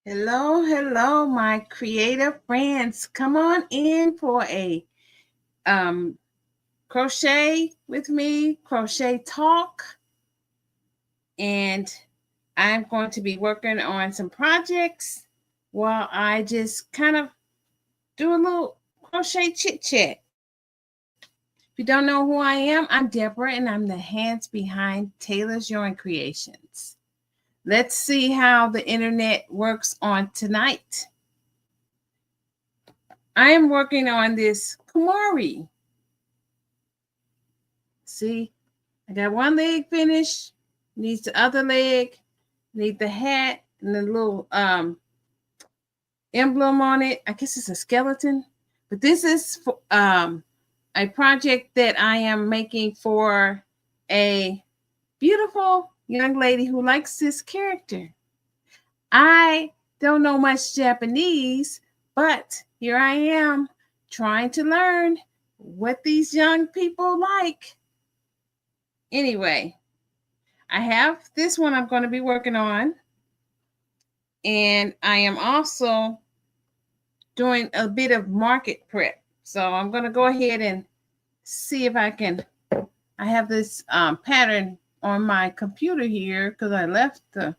Hello, hello, my creative friends. Come on in for a um, crochet with me, crochet talk. And I'm going to be working on some projects while I just kind of do a little crochet chit chat. If you don't know who I am, I'm Deborah, and I'm the hands behind Taylor's Yarn Creations. Let's see how the internet works on tonight. I am working on this Kuromi. See, I got one leg finished, needs the other leg, need the hat and the little emblem on it. I guess it's a skeleton, but this is for, a project that I am making for a beautiful young lady who likes this character. I don't know much Japanese, but here I am trying to learn what these young people like. Anyway, I have this one I'm going to be working on. And I am also doing a bit of market prep. So I'm going to go ahead and see if I can. I have this pattern on my computer here because I left the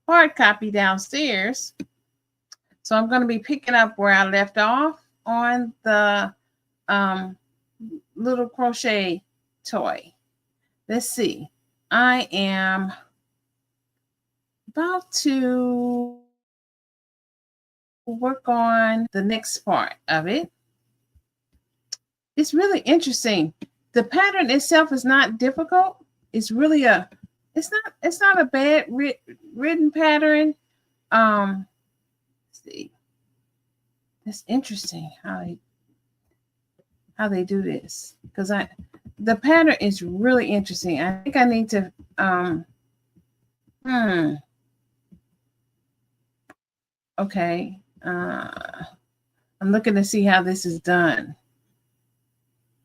hard copy downstairs. So I'm going to be picking up where I left off on the little crochet toy. Let's see. I am about to work on the next part of it. It's really interesting. The pattern itself is not difficult. It's really it's not a bad written pattern. Let's see. It's interesting how they do this because the pattern is really interesting. I think I need to okay. I'm looking to see how this is done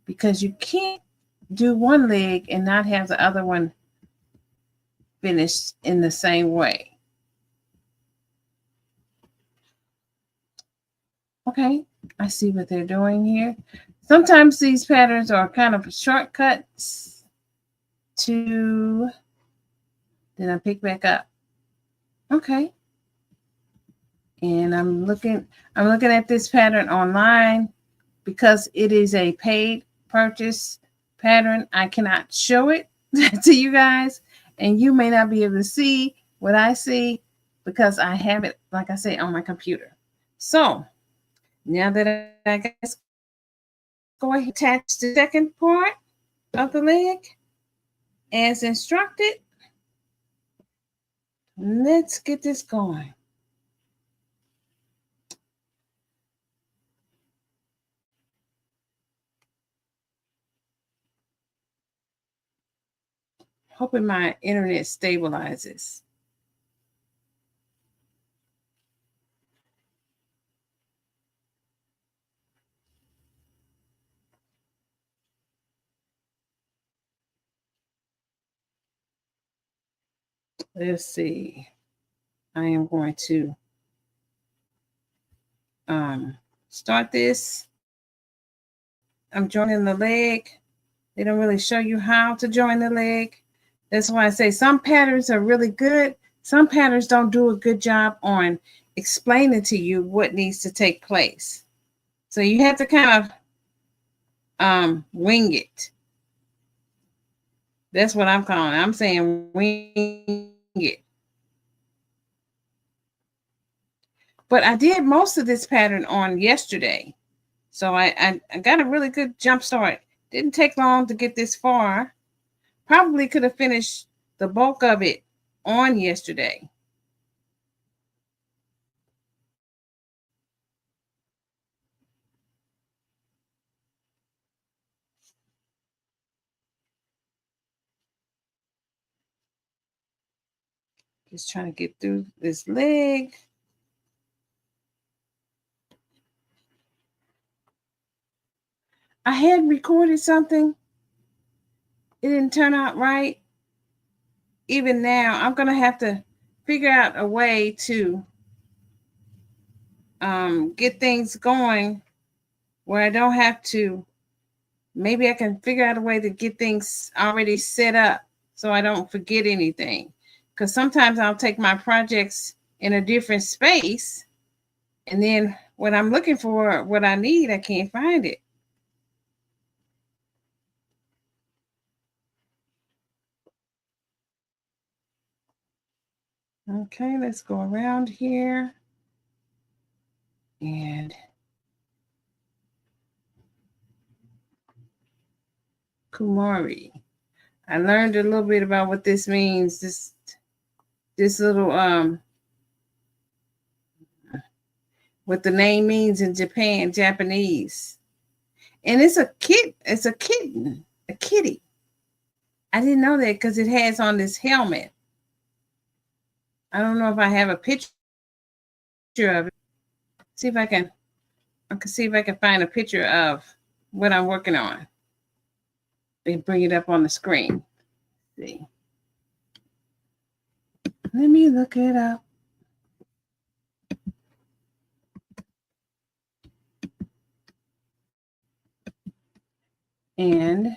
because you can't do one leg and not have the other one finished in the same way. Okay, I see what they're doing here. Sometimes these patterns are kind of shortcuts to, then I pick back up. Okay. And I'm looking at this pattern online because it is a paid purchase pattern. I cannot show it to you guys, and you may not be able to see what I see because I have it, like I say, on my computer. So now that I guess go ahead and attach the second part of the leg as instructed. Let's get this going. Hoping my internet stabilizes. Let's see. I am going to start this. I'm joining the leg. They don't really show you how to join the leg. That's why I say some patterns are really good. Some patterns don't do a good job on explaining to you what needs to take place. So you have to kind of wing it. That's what I'm calling it. I'm saying wing it. But I did most of this pattern on yesterday. So I got a really good jump start. Didn't take long to get this far. Probably could have finished the bulk of it on yesterday. Just trying to get through this leg. I had recorded something. It didn't turn out right. Even now, I'm going to have to figure out a way to get things going where I don't have to. Maybe I can figure out a way to get things already set up so I don't forget anything. Because sometimes I'll take my projects in a different space, and then when I'm looking for what I need, I can't find it. Okay, let's go around here. And Kuromi. I learned a little bit about what this means. This little what the name means in Japanese. And it's a kitten, a kitty. I didn't know that because it has on this helmet. I don't know if I have a picture of it. See if I can see if I can find a picture of what I'm working on. And bring it up on the screen. Let's see. Let me look it up. And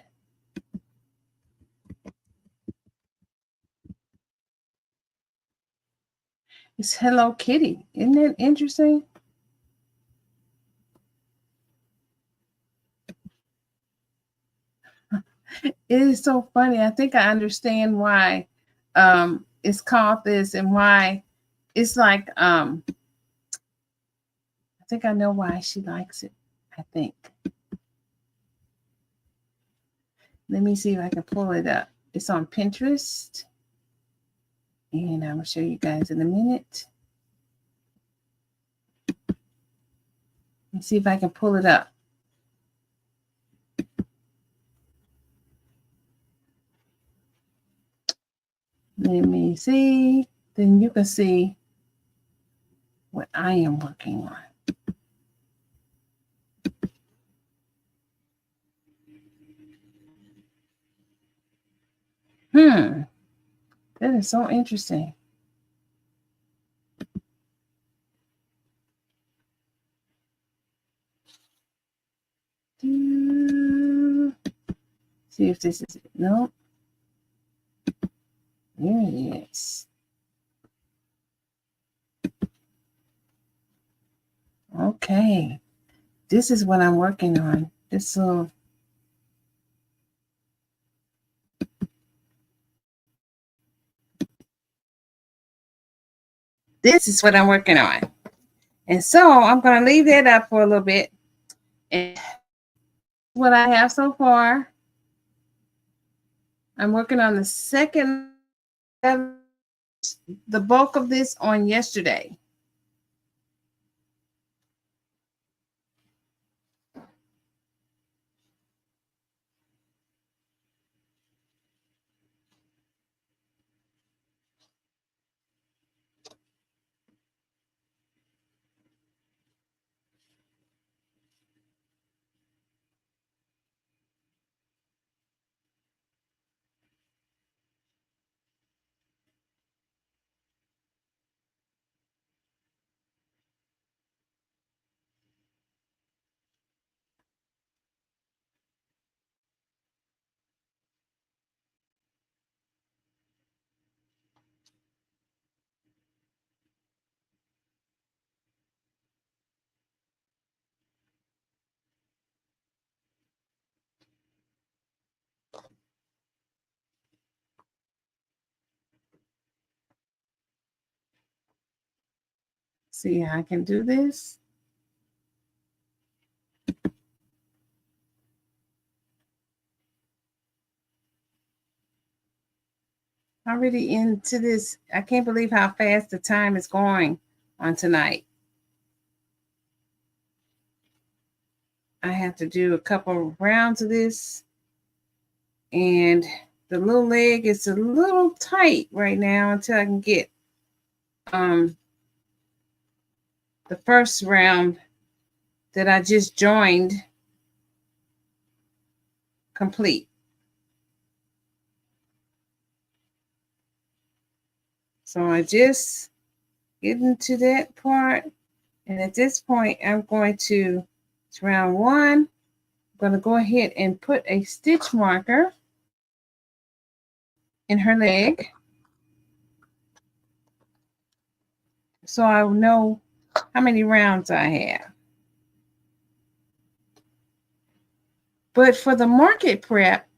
it's Hello Kitty. Isn't that interesting? It is so funny. I think I understand why it's called this and why it's like I think I know why she likes it. I think. Let me see if I can pull it up. It's on Pinterest. And I will show you guys in a minute. Let's see if I can pull it up. Let me see. Then you can see what I am working on. That is so interesting. See if this is it. No. There it is. Okay. This is what I'm working on. This little. This is what I'm working on. And so I'm going to leave that up for a little bit. And what I have so far, I'm working on the second, the bulk of this on yesterday. See how I can do this. Already into this. I can't believe how fast the time is going on tonight. I have to do a couple rounds of this. And the little leg is a little tight right now until I can get the first round that I just joined complete. So I just get into that part And at this point, I'm going to, it's round 1. I'm going to go ahead and put a stitch marker in her leg, so I know how many rounds I have. But for the market prep,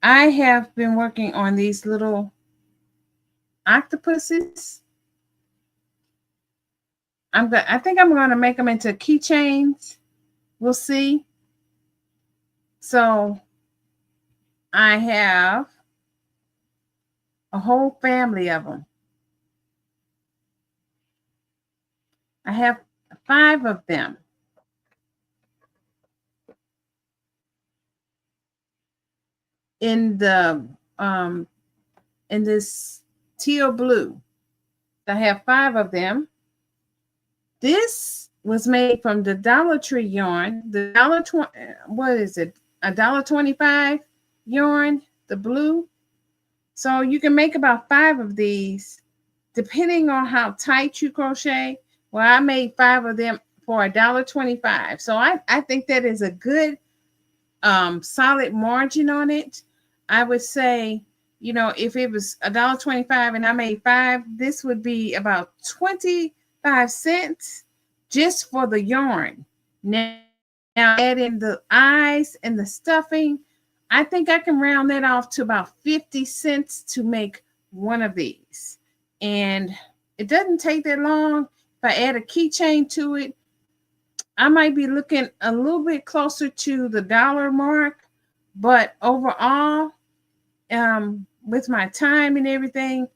I have been working on these little octopuses. I think I'm going to make them into keychains. We'll see. So I have a whole family of them. I have 5 of them. In the in this teal blue. I have 5 of them. This was made from the Dollar Tree yarn. The what is it? $1.25 yarn, the blue. So you can make about 5 of these, depending on how tight you crochet. Well, I made 5 of them for $1.25. So I think that is a good solid margin on it. I would say, you know, if it was $1.25 and I made 5, this would be about 25 cents just for the yarn. Now add in the eyes and the stuffing, I think I can round that off to about 50 cents to make one of these. And it doesn't take that long. If I add a keychain to it, I might be looking a little bit closer to the $1 mark, but overall, with my time and everything,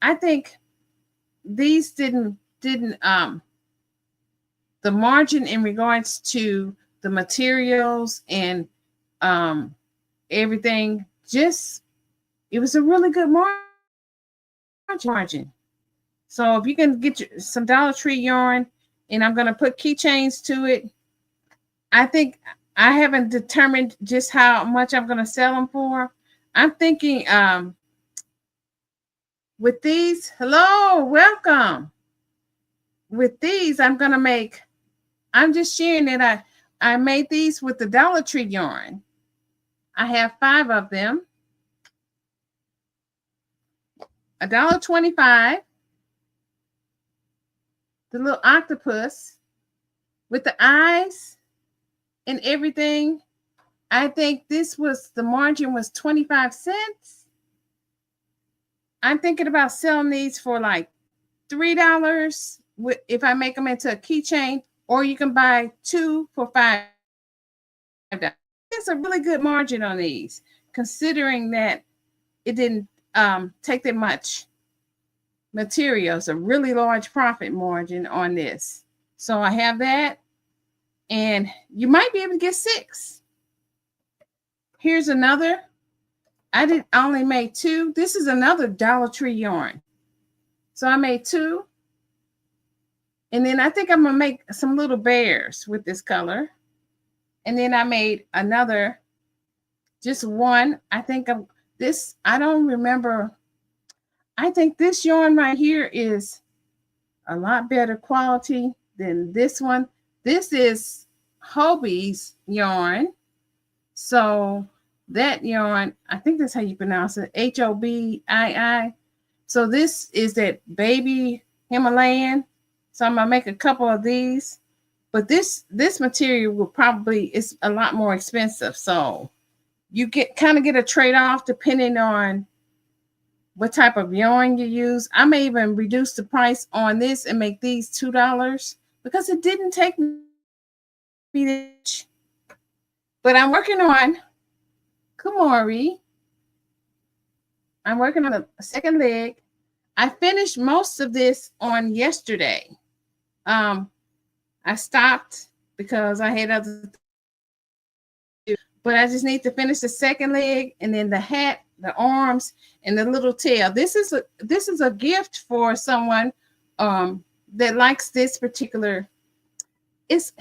I think these didn't the margin in regards to the materials and everything, just it was a really good margin. So if you can get some Dollar Tree yarn, and I'm going to put keychains to it. I think I haven't determined just how much I'm going to sell them for. I'm thinking with these, hello, welcome. With these, I'm going to make, I'm just sharing that I made these with the Dollar Tree yarn. I have 5 of them. $1.25. The little octopus with the eyes and everything. I think this was, the margin was 25 cents. I'm thinking about selling these for like $3 if I make them into a keychain, or you can buy 2 for $5. It's a really good margin on these, considering that it didn't take that much material. It's a really large profit margin on this. So I have that, and you might be able to get 6. Here's another. I only made 2. This is another Dollar Tree yarn. So I made 2. And then I think I'm gonna make some little bears with this color. And then I made another, just 1. I think of this, I don't remember. I think this yarn right here is a lot better quality than this one. This is Hobie's yarn. So that yarn, I think that's how you pronounce it, Hobii. So this is that baby Himalayan. So I'm gonna make a couple of these, but this material will probably, is a lot more expensive. So you kind of get a trade-off depending on what type of yarn you use. I may even reduce the price on this and make these $2 because it didn't take me much. But I'm working on Kuromi. I'm working on a second leg. I finished most of this on yesterday. I stopped because I had other things to do, but I just need to finish the second leg, and then the hat, the arms, and the little tail. This is a gift for someone that likes this particular. It's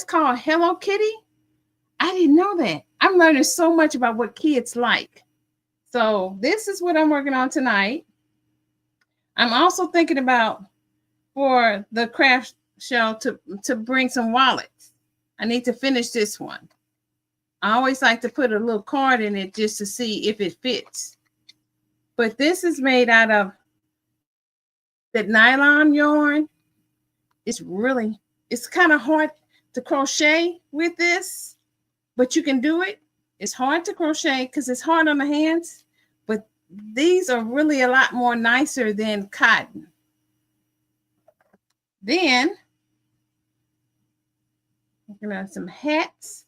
called Hello Kitty. I didn't know that. I'm learning so much about what kids like. So this is what I'm working on tonight. I'm also thinking about, for the craft shell to bring some wallets. I need to finish this one. I always like to put a little card in it just to see if it fits. But this is made out of that nylon yarn. It's kind of hard to crochet with this, but you can do it. It's hard to crochet because it's hard on the hands, but these are really a lot more nicer than cotton. Then I'm gonna have some hats.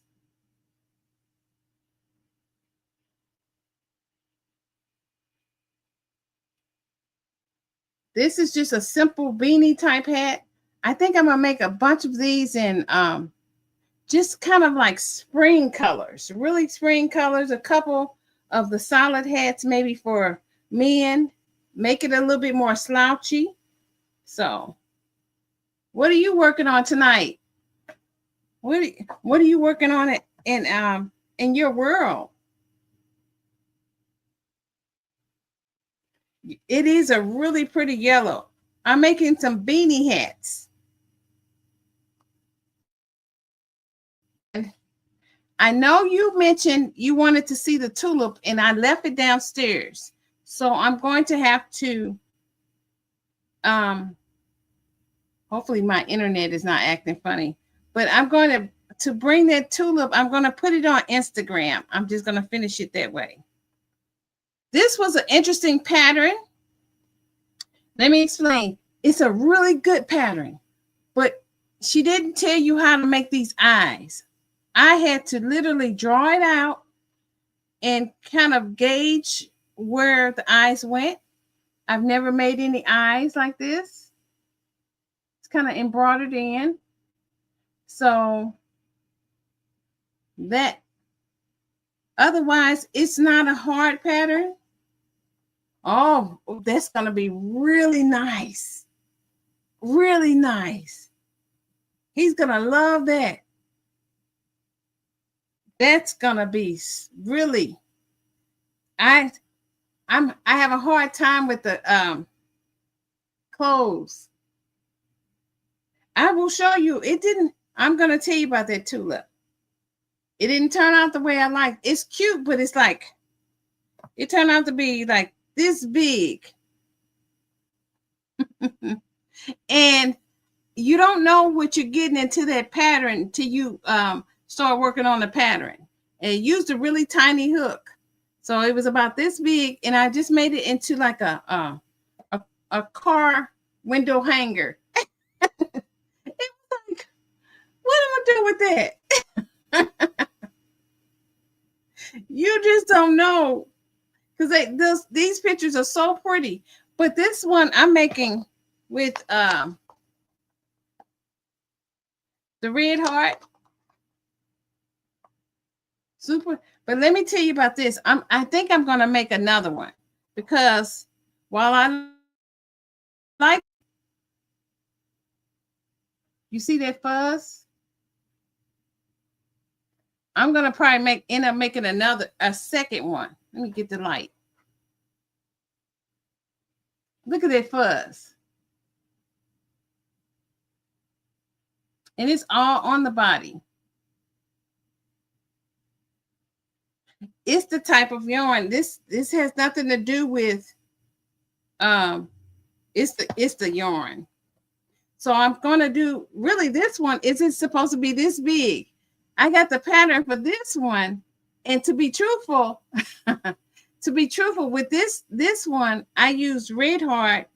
This is just a simple beanie type hat. I think I'm gonna make a bunch of these in just kind of like spring colors, really spring colors, a couple of the solid hats maybe for men, make it a little bit more slouchy. So what are you working on tonight? What are you working on in your world? It is a really pretty yellow. I'm making some beanie hats. I know you mentioned you wanted to see the tulip and I left it downstairs. So I'm going to have to, hopefully my internet is not acting funny, but I'm going to bring that tulip. I'm going to put it on Instagram. I'm just going to finish it that way. This was an interesting pattern. Let me explain. It's a really good pattern, but she didn't tell you how to make these eyes. I had to literally draw it out and kind of gauge where the eyes went. I've never made any eyes like this. It's kind of embroidered in. So that, otherwise, it's not a hard pattern. Oh, that's going to be really nice. Really nice. He's going to love that. That's gonna be really. I have a hard time with the clothes. I will show you. It didn't. I'm gonna tell you about that tulip. It didn't turn out the way I liked. It's cute, but it's like it turned out to be like this big, and you don't know what you're getting into that pattern till you start working on the pattern. And it used a really tiny hook. So it was about this big, and I just made it into like a car window hanger. It was like, what am I doing with that? You just don't know. Because these pictures are so pretty. But this one I'm making with the red heart. Super, but let me tell you about this. I think I'm gonna make another one because while I like, you see that fuzz, I'm gonna probably end up making a second one. Let me get the light. Look at that fuzz, and it's all on the body. It's the type of yarn. This has nothing to do with it's the yarn. So I'm gonna do, really, this one isn't supposed to be this big. I got the pattern for this one, and to be truthful, with this one, I used red heart,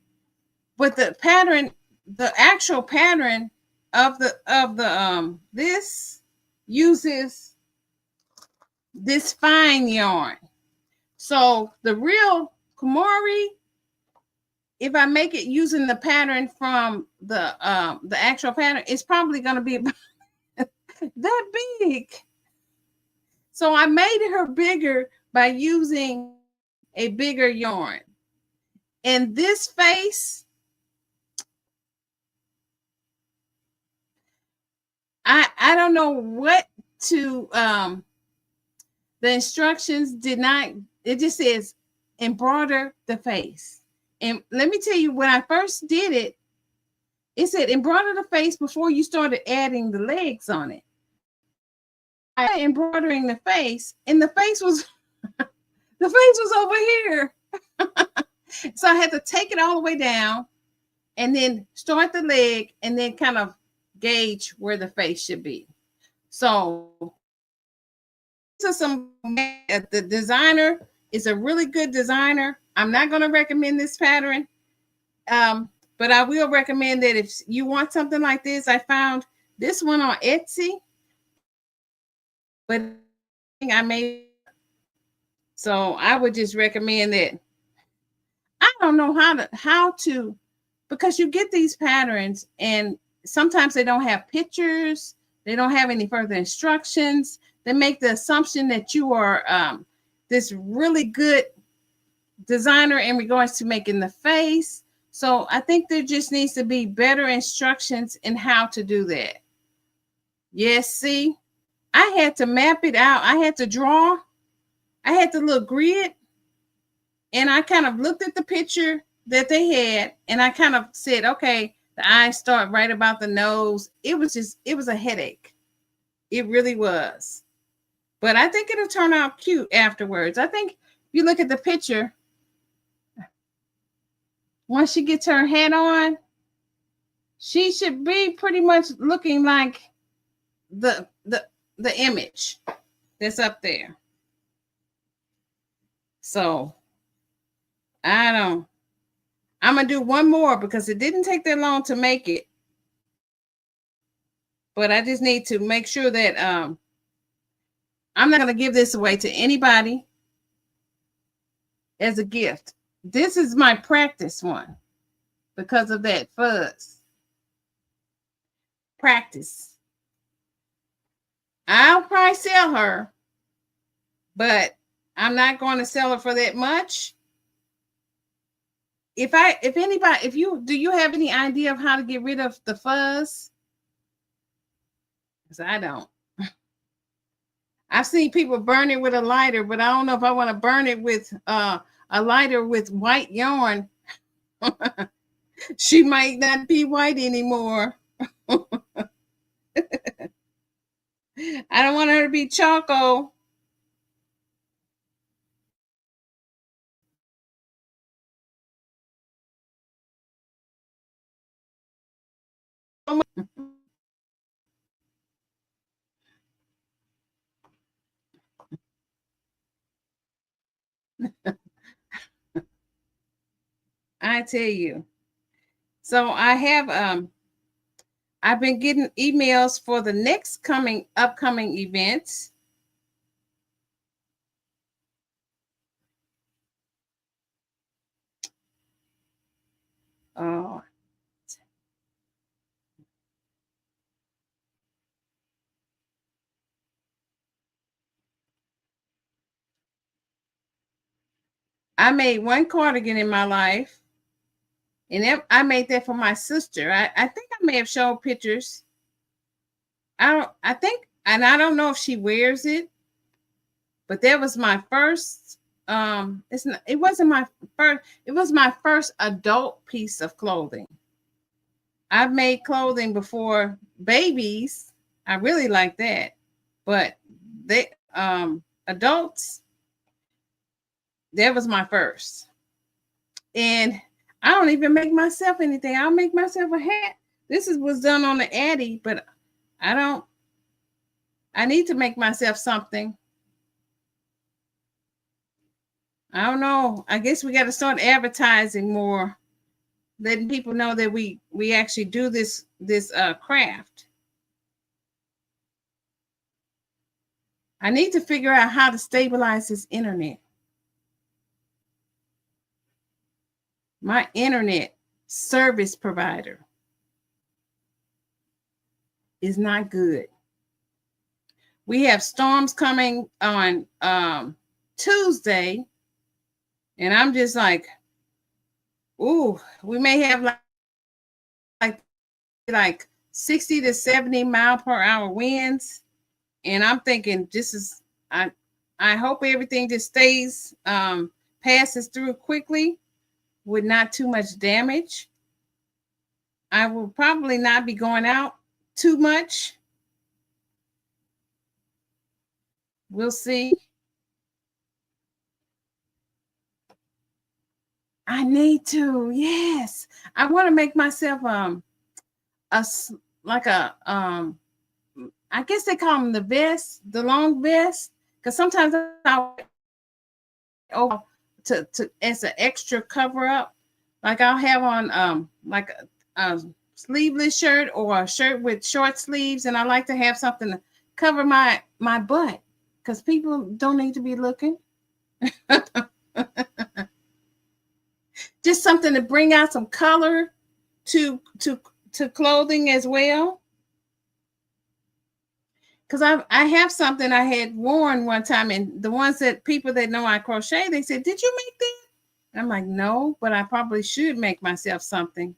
but the pattern, the actual pattern of the this uses this fine yarn. So the real Kuromi, if I make it using the pattern from the actual pattern, it's probably going to be about that big. So I made her bigger by using a bigger yarn. And this face, I don't know what to the instructions did not, it just says embroider the face. And let me tell you, when I first did it, it said embroider the face before you started adding the legs on it. I embroidering the face, and the face was the face was over here. So I had to take it all the way down and then start the leg and then kind of gauge where the face should be. So this is the designer is a really good designer. I'm not going to recommend this pattern, but I will recommend that if you want something like this. I found this one on Etsy, but I made, so I would just recommend that. I don't know how to because you get these patterns and sometimes they don't have pictures, they don't have any further instructions. They make the assumption that you are this really good designer in regards to making the face. So I think there just needs to be better instructions in how to do that. Yes, see, I had to map it out. I had to draw. I had the little grid, and I kind of looked at the picture that they had, and I kind of said, okay, the eyes start right about the nose. It was a headache. It really was. But I think it'll turn out cute afterwards. I think if you look at the picture, once she gets her hat on, she should be pretty much looking like the image that's up there. So I'm gonna do one more because it didn't take that long to make it. But I just need to make sure that I'm not gonna give this away to anybody as a gift. This is my practice one because of that fuzz. Practice. I'll probably sell her, but I'm not going to sell her for that much. Do you have any idea of how to get rid of the fuzz? Because I don't. I've seen people burn it with a lighter, but I don't know if I want to burn it with a lighter with white yarn. She might not be white anymore. I don't want her to be charcoal. I tell you. So I have I've been getting emails for the next upcoming events. Oh, I made one cardigan in my life, and I made that for my sister. I think I may have shown pictures. I think, and I don't know if she wears it, but that was my first. It wasn't my first. It was my first adult piece of clothing. I've made clothing before babies. I really like that, but they adults. That was my first, and I don't even make myself anything. I'll make myself a hat. Was done on the Addy, but I need to make myself something. I don't know. I guess we got to start advertising more, letting people know that we actually do this craft. I need to figure out how to stabilize this internet. My internet service provider is not good. We have storms coming on Tuesday, and I'm just like, ooh, we may have like 60 to 70 mile per hour winds, and I'm thinking I hope everything just stays passes through quickly with not too much damage. I will probably not be going out too much. We'll see. I need to. Yes. I want to make myself a like a I guess they call them the vest, the long vest, because sometimes I'll oh to as an extra cover up. Like I'll have on like a sleeveless shirt or a shirt with short sleeves, and I like to have something to cover my butt because people don't need to be looking. Just something to bring out some color to clothing as well. Because I have something I had worn one time, and the ones that people that know I crochet, they said, "Did you make that?" And I'm like, "No, but I probably should make myself something."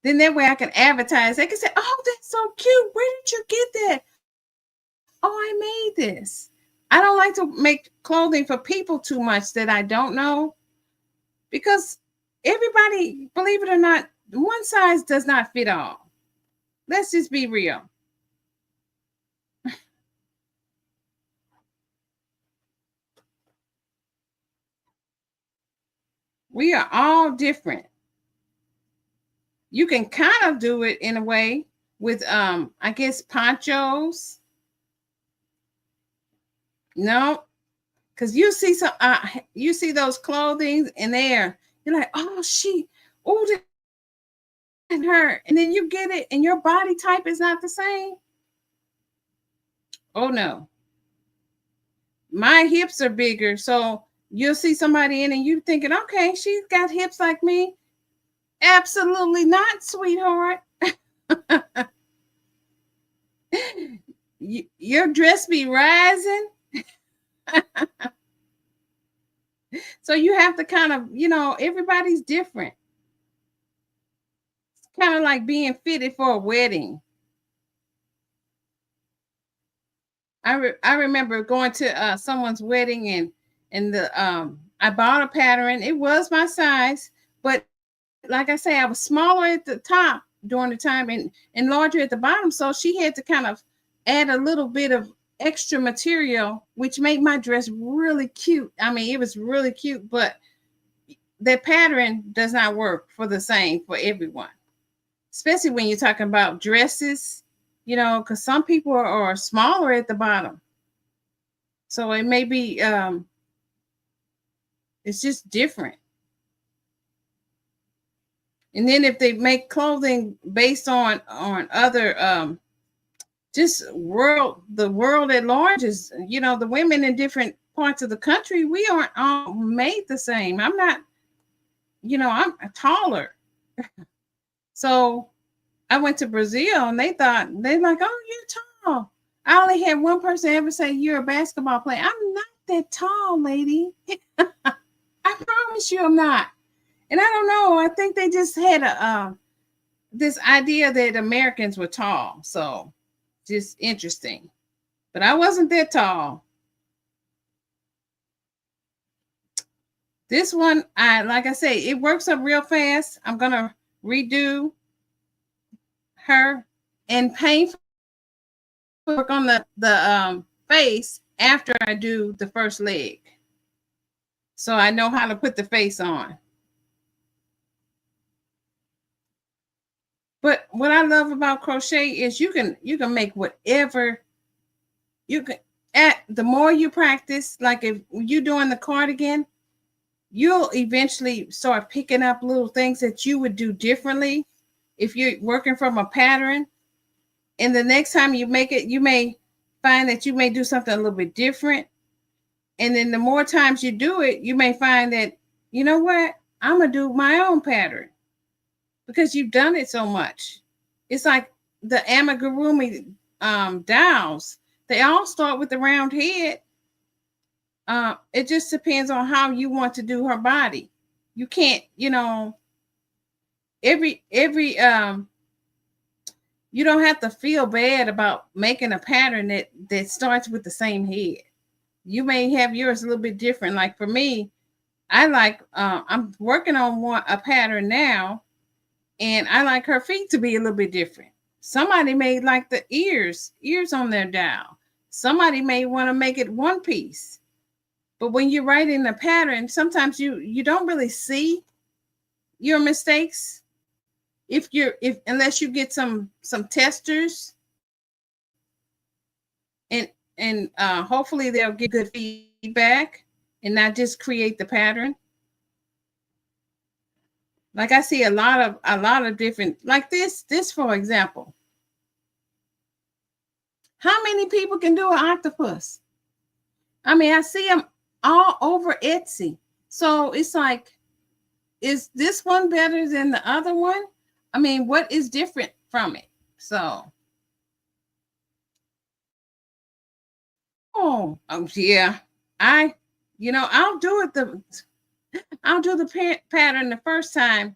Then that way I can advertise. They can say, "Oh, that's so cute. Where did you get that?" "Oh, I made this." I don't like to make clothing for people too much that I don't know because everybody, believe it or not, one size does not fit all. Let's just be real. We are all different. You can kind of do it in a way with I guess ponchos. No, because you see those clothing and you're like, oh that and her, and then you get it and your body type is not the same. Oh no, my hips are bigger, so you'll see somebody in and you thinking, okay, she's got hips like me. Absolutely not, sweetheart. Your dress be rising. So you have to kind of, everybody's different. It's kind of like being fitted for a wedding. I remember going to someone's wedding and the I bought a pattern. It was my size, but like I say, I was smaller at the top during the time and larger at the bottom. So she had to kind of add a little bit of extra material, which made my dress really cute. I mean, it was really cute, but that pattern does not work for the same for everyone, especially when you're talking about dresses, because some people are smaller at the bottom. So it may be, it's just different. And then if they make clothing based on other just the world at large is, the women in different parts of the country, we aren't all made the same. I'm not, I'm taller. So I went to Brazil and they're like, oh, you're tall. I only had one person ever say you're a basketball player. I'm not that tall, lady. I promise you I'm not. And I don't know. I think they just had this idea that Americans were tall. So just interesting. But I wasn't that tall. This one, like I say, it works up real fast. I'm gonna redo her and paint work on the face after I do the first leg. So I know how to put the face on. But what I love about crochet is you can make whatever you can. The more you practice, like if you're doing the cardigan, you'll eventually start picking up little things that you would do differently if you're working from a pattern. And the next time you make it, you may find that you may do something a little bit different. And then the more times you do it, you may find that, you know what, I'm going to do my own pattern because you've done it so much. It's like the amigurumi dolls. They all start with the round head. It just depends on how you want to do her body. You can't, every you don't have to feel bad about making a pattern that starts with the same head. You may have yours a little bit different. Like for me, I like, I'm working on a pattern now, and I like her feet to be a little bit different. Somebody made like the ears on their doll. Somebody may want to make it one piece. But when you're writing a pattern, sometimes you don't really see your mistakes if unless you get some testers, and hopefully they'll get good feedback and not just create the pattern. Like I see a lot of different, like this for example. How many people can do an octopus? I mean, I see them all over Etsy. So it's like, is this one better than the other one? I mean, what is different from it? So, yeah, I'll do the pattern the first time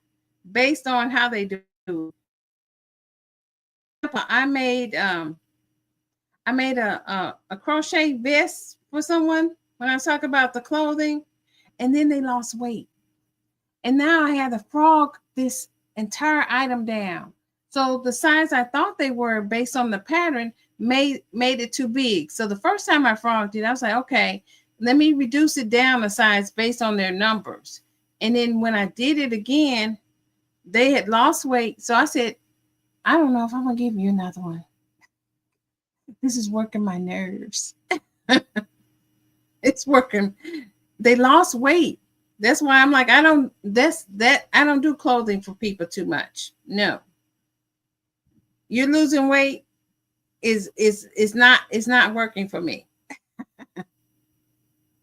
based on how they do. I made a crochet vest for someone when I talk about the clothing, and then they lost weight. And now I had to frog this entire item down. So the size I thought they were based on the pattern made it too big. So the first time I frogged it, I was like, okay, let me reduce it down a size based on their numbers. And then when I did it again, they had lost weight. So I said, I don't know if I'm going to give you another one. This is working my nerves. It's working. They lost weight. That's why I'm like, I don't do clothing for people too much. No. You're losing weight is not working for me.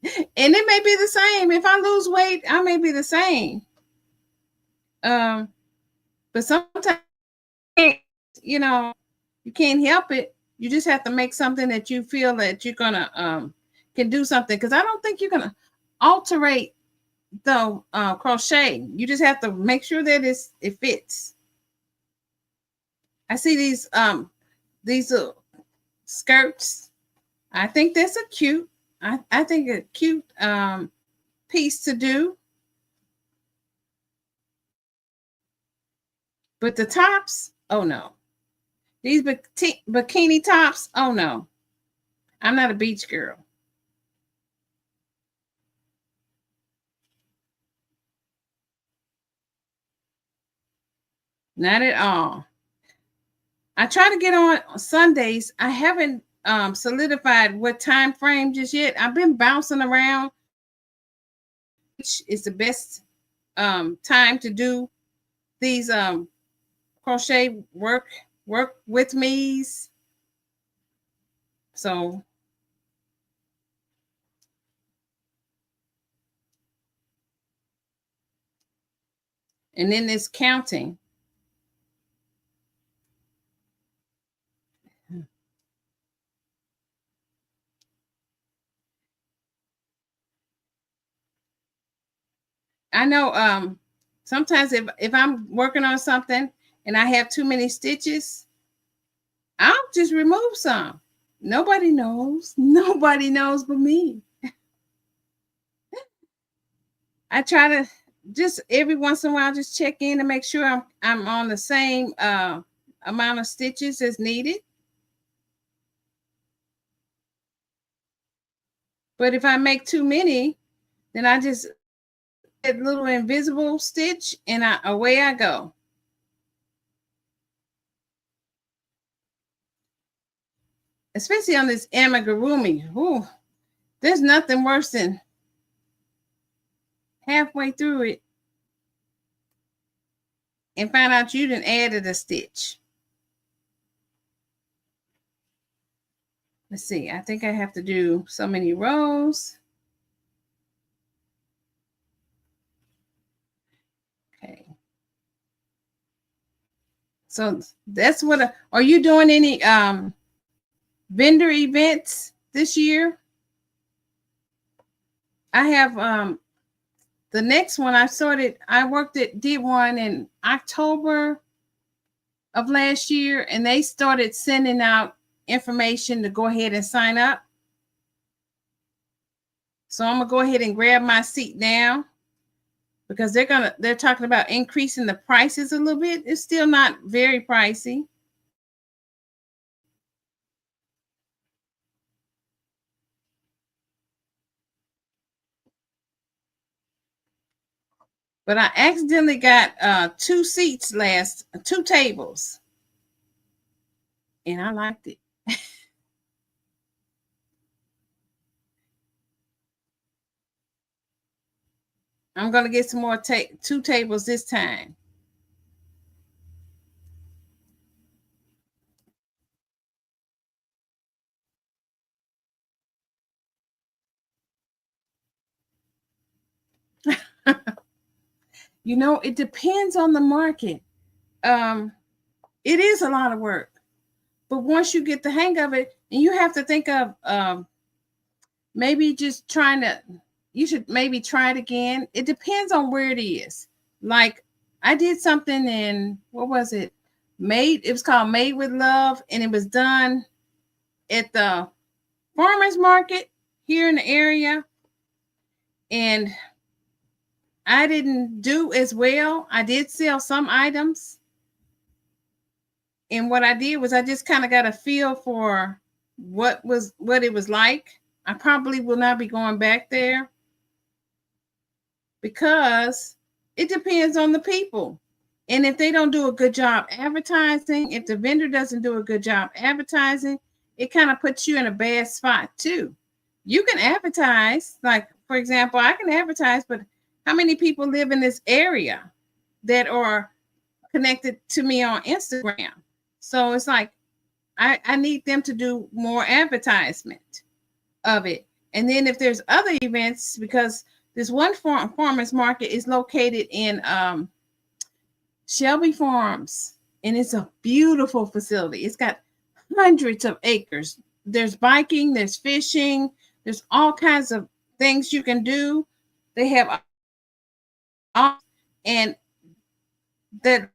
And it may be the same. If I lose weight, I may be the same. But sometimes, you can't help it. You just have to make something that you feel that you're gonna can do something. Because I don't think you're gonna alterate the crochet. You just have to make sure that it fits. I see these skirts. I think that's a cute. I think a cute piece to do. But the tops, oh no. These bikini tops, oh no. I'm not a beach girl. Not at all. I try to get on Sundays. I haven't solidified what time frame just yet. I've been bouncing around, which is the best time to do these crochet work with me's. So and then there's counting. I know sometimes if I'm working on something and I have too many stitches, I'll just remove some. Nobody knows. Nobody knows but me. I try to just every once in a while just check in to make sure I'm on the same amount of stitches as needed. But if I make too many, then I just get a little invisible stitch and away I go. Especially on this amigurumi. Ooh, there's nothing worse than halfway through it and find out you didn't added a stitch. Let's see. I think I have to do so many rows. Okay. So that's what. Are you doing any vendor events this year? I have the next one did one in October of last year, and they started sending out information to go ahead and sign up. So I'm gonna go ahead and grab my seat now. because they're talking about increasing the prices a little bit. It's still not very pricey. But I accidentally got two tables, and I liked it. I'm gonna get some more two tables this time. You know, it depends on the market. It is a lot of work, but once you get the hang of it, and you have to think of maybe just trying to, you should maybe try it again. It depends on where it is. Like I did something in, what was it? It was called Made with Love, and it was done at the farmers market here in the area. And I didn't do as well. I did sell some items. And what I did was I just kind of got a feel for what it was like. I probably will not be going back there because it depends on the people. And if they don't do a good job advertising, if the vendor doesn't do a good job advertising, it kind of puts you in a bad spot too. You can advertise, like, for example, I can advertise, but how many people live in this area that are connected to me on Instagram? So it's like, I need them to do more advertisement of it. And then if there's other events, because this one farmers market is located in Shelby Farms, and it's a beautiful facility. It's got hundreds of acres. There's biking, there's fishing, there's all kinds of things you can do. They have and that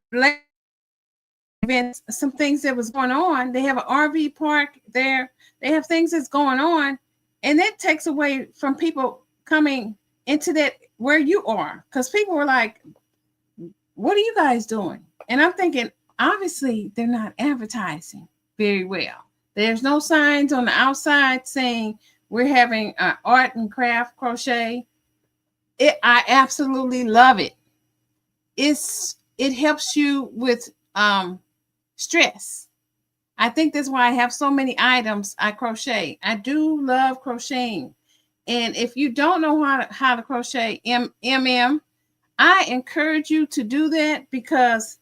events, some things that was going on. They have an RV park there. They have things that's going on, and that takes away from people coming into that where you are, because people were like, what are you guys doing? And I'm thinking, obviously they're not advertising very well. There's no signs on the outside saying we're having art and craft crochet. I absolutely love it. It helps you with stress. I think that's why I have so many items I crochet. I do love crocheting. And if you don't know how to crochet I encourage you to do that, because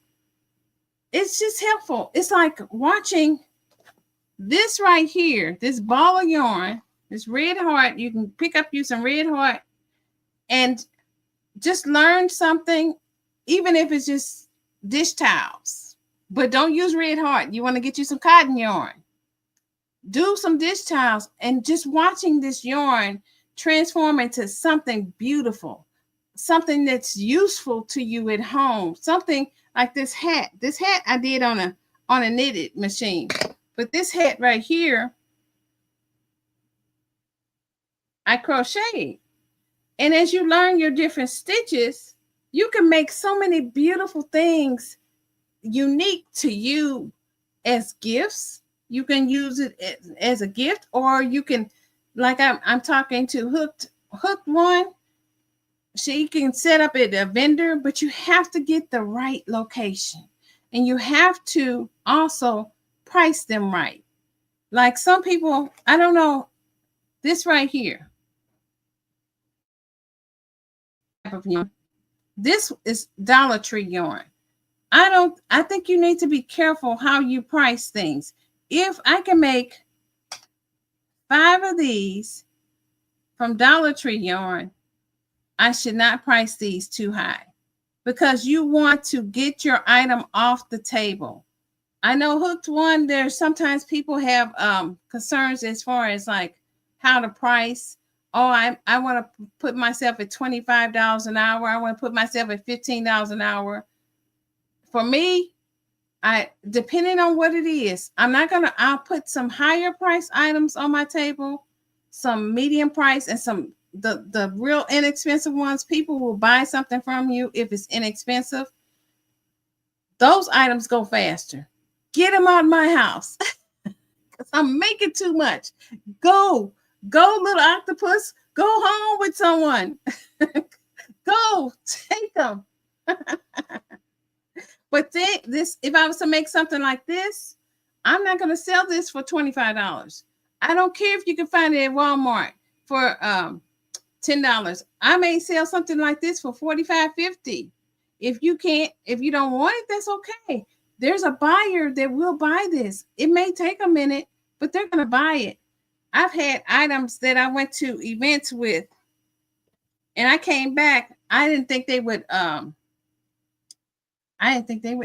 it's just helpful. It's like watching this right here, this ball of yarn, this red heart. You can pick up you some red heart and just learn something, even if it's just dish towels. But don't use red heart. You want to get you some cotton yarn. Do some dish towels, and just watching this yarn transform into something beautiful, something that's useful to you at home. Something like this hat. This hat I did on a knitted machine. But this hat right here, I crocheted. And as you learn your different stitches, you can make so many beautiful things unique to you as gifts. You can use it as a gift, or you can, like I'm talking to Hooked One. She can set up at a vendor, but you have to get the right location, and you have to also price them right. Like some people, I don't know, this right here. This is Dollar Tree yarn. I think you need to be careful how you price things. If I can make 5 of these from Dollar Tree yarn, I should not price these too high, because you want to get your item off the table. I know Hooked One, there's sometimes people have concerns as far as like how to price. Oh, I want to put myself at $25 an hour. I want to put myself at $15 an hour. For me, depending on what it is, I'll put some higher price items on my table, some medium price, and some the real inexpensive ones, people will buy something from you if it's inexpensive. Those items go faster. Get them out of my house. Because I'm making too much. Go, little octopus. Go home with someone. Go, take them. But this, if I was to make something like this, I'm not going to sell this for $25. I don't care if you can find it at Walmart for $10. I may sell something like this for $45, $50. If you can't, if you don't want it, that's okay. There's a buyer that will buy this. It may take a minute, but they're going to buy it. I've had items that I went to events with, and I came back. I didn't think they would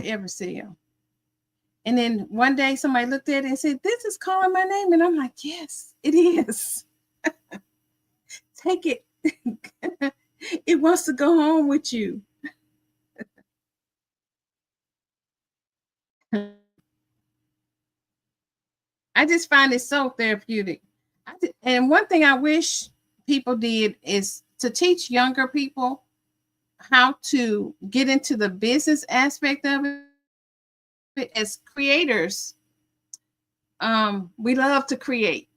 ever sell. And then one day somebody looked at it and said, "This is calling my name." And I'm like, "Yes, it is." Take it. It wants to go home with you. I just find it so therapeutic. And one thing I wish people did is to teach younger people how to get into the business aspect of it. As creators, we love to create,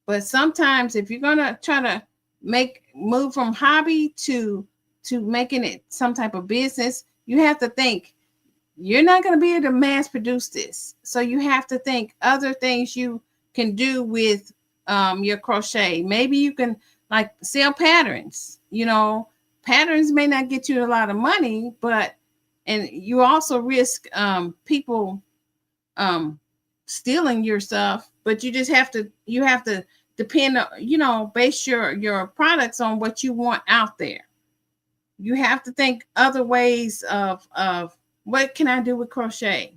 but sometimes if you're gonna try to move from hobby to making it some type of business, you have to think you're not going to be able to mass produce this. So you have to think other things you can do with your crochet. Maybe you can like sell patterns. Patterns may not get you a lot of money, and you also risk people stealing your stuff, but you have to depend on, base your products on what you want out there. You have to think other ways of what can I do with crochet.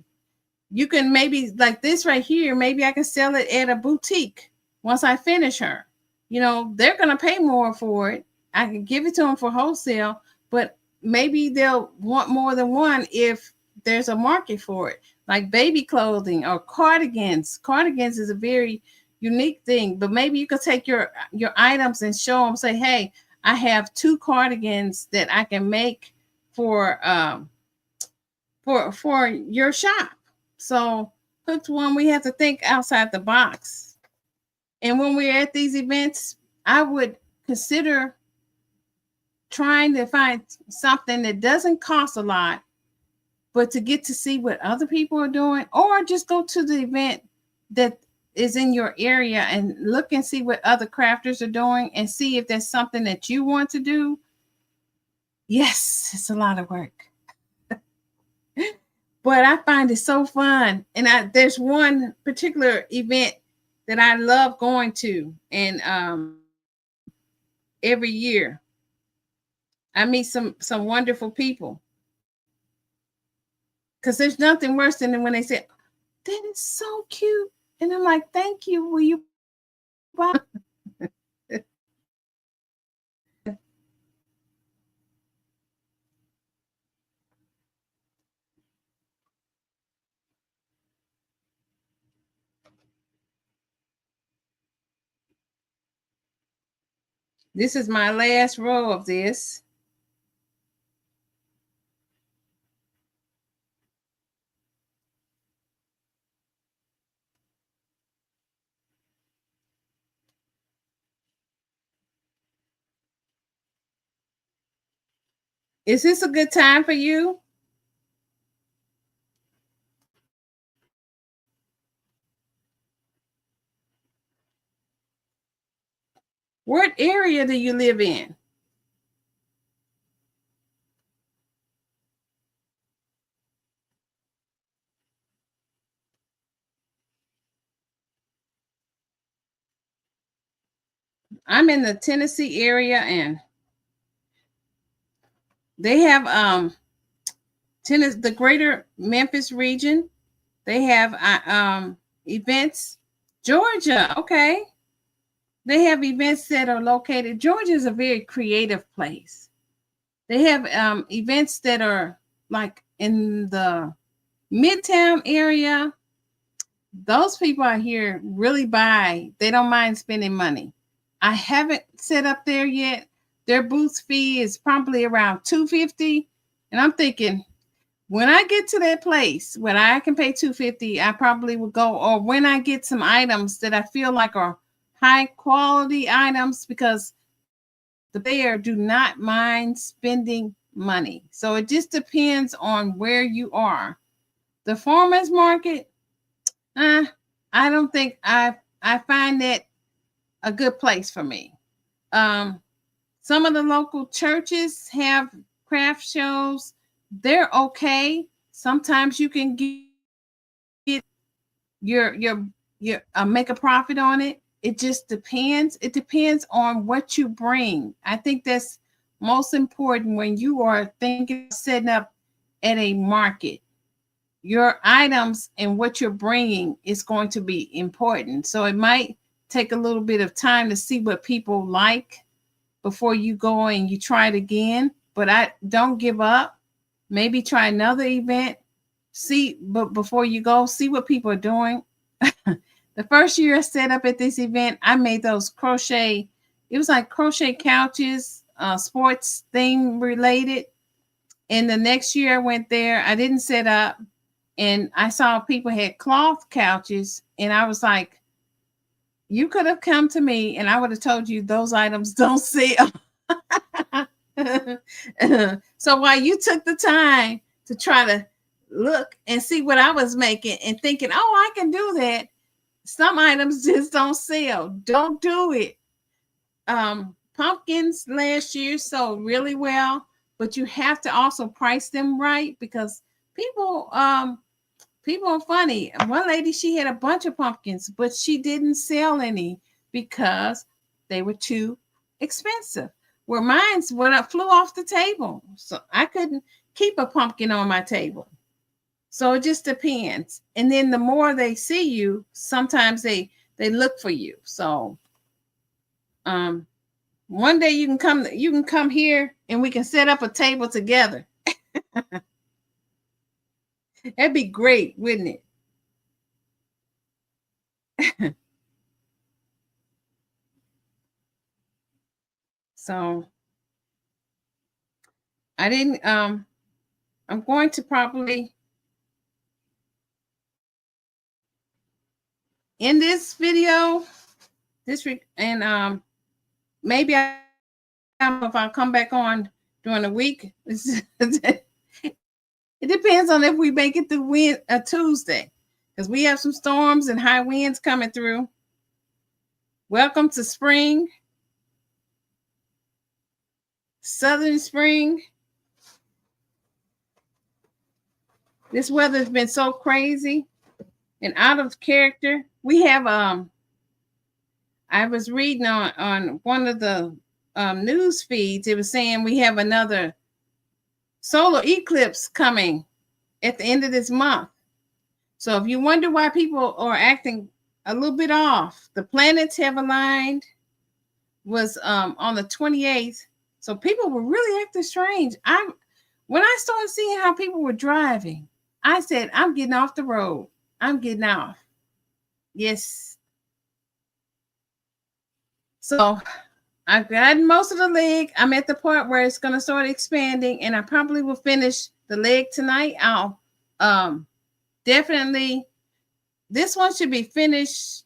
You can maybe like this right here, maybe I can sell it at a boutique once I finish her. They're going to pay more for it. I can give it to them for wholesale, but maybe they'll want more than one if there's a market for it, like baby clothing or cardigans. Cardigans is a very unique thing, but maybe you could take your items and show them, say, "Hey, I have 2 cardigans that I can make for your shop." So that's one, we have to think outside the box. And when we're at these events, I would consider trying to find something that doesn't cost a lot, but to get to see what other people are doing, or just go to the event that is in your area and look and see what other crafters are doing and see if there's something that you want to do. Yes, it's a lot of work. But I find it so fun. And there's one particular event that I love going to. And every year I meet some wonderful people. Because there's nothing worse than when they say, "That is so cute." And I'm like, "Thank you. Will you buy?" This is my last row of this. Is this a good time for you? What area do you live in? I'm in the Tennessee area, and they have the greater Memphis region. They have events. Georgia, okay. They have events that are located. Georgia is a very creative place. They have events that are like in the Midtown area. Those people out here really buy. They don't mind spending money. I haven't set up there yet. Their booth fee is probably around $250, and I'm thinking when I get to that place when I can pay $250, I probably will go. Or when I get some items that I feel like are high quality items, because the there do not mind spending money. So it just depends on where you are. The farmers market, I don't think I find that a good place for me. Some of the local churches have craft shows. They're okay. Sometimes you can get your make a profit on it. It just depends. It depends on what you bring. I think that's most important when you are thinking of setting up at a market. Your items and what you're bringing is going to be important. So it might take a little bit of time to see what people like before you go and you try it again. But I don't give up. Maybe try another event. See, but before you go, see what people are doing. The first year I set up at this event, I made those crochet. It was like crochet couches, sports thing related. And the next year I went there, I didn't set up, and I saw people had cloth couches, and I was like, you could have come to me and I would have told you those items don't sell. So while you took the time to try to look and see what I was making and thinking, oh, I can do that, some items just don't sell. Don't do it. Pumpkins last year sold really well, but you have to also price them right, because people are funny. One lady, she had a bunch of pumpkins, but she didn't sell any because they were too expensive. Where mine's flew off the table, so I couldn't keep a pumpkin on my table. So it just depends. And then the more they see you, sometimes they look for you. So one day you can come here and we can set up a table together. That'd be great, wouldn't it? So I didn't I'm going to probably end this video and maybe if I'll come back on during the week. It depends on if we make it through Tuesday, because we have some storms and high winds coming through. Welcome to spring, southern spring. This weather has been so crazy and out of character. We have I was reading on one of the news feeds. It was saying we have another solar eclipse coming at the end of this month. So if you wonder why people are acting a little bit off, the planets have aligned. Was on the 28th. So people were really acting strange. When I started seeing how people were driving, I said, I'm getting off the road. I'm getting off. Yes. So I've gotten most of the leg. I'm at the part where it's going to start expanding, and I probably will finish the leg tonight. I'll definitely, this one should be finished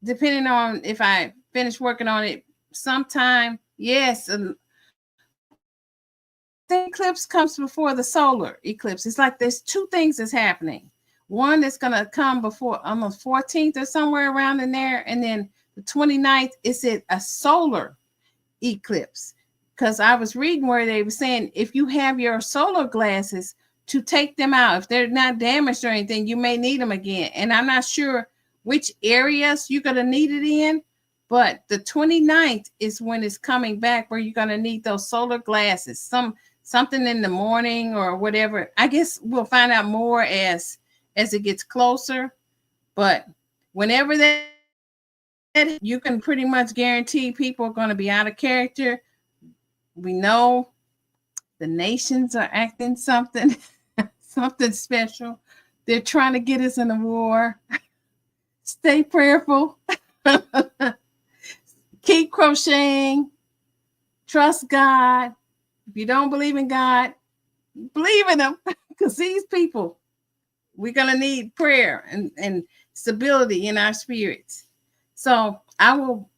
depending on if I finish working on it sometime. Yes. The eclipse comes before the solar eclipse. It's like there's two things that's happening. One is going to come before on the 14th or somewhere around in there. And then the 29th is a solar eclipse. Because I was reading where they were saying if you have your solar glasses, to take them out. If they're not damaged or anything, you may need them again. And I'm not sure which areas you're going to need it in. But the 29th is when it's coming back where you're going to need those solar glasses. Something in the morning or whatever. I guess we'll find out more as it gets closer. But whenever that, you can pretty much guarantee people are going to be out of character. We know the nations are acting something special. They're trying to get us in a war. Stay prayerful. Keep crocheting. Trust God. If you don't believe in God, believe in Him, because these people, we're going to need prayer and stability in our spirits. So I will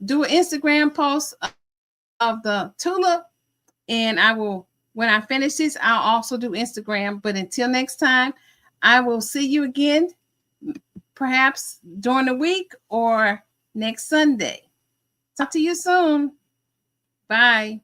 do an Instagram post of the tulip, and I will, when I finish this, I'll also do Instagram. But until next time, I will see you again, perhaps during the week or next Sunday. Talk to you soon. Bye.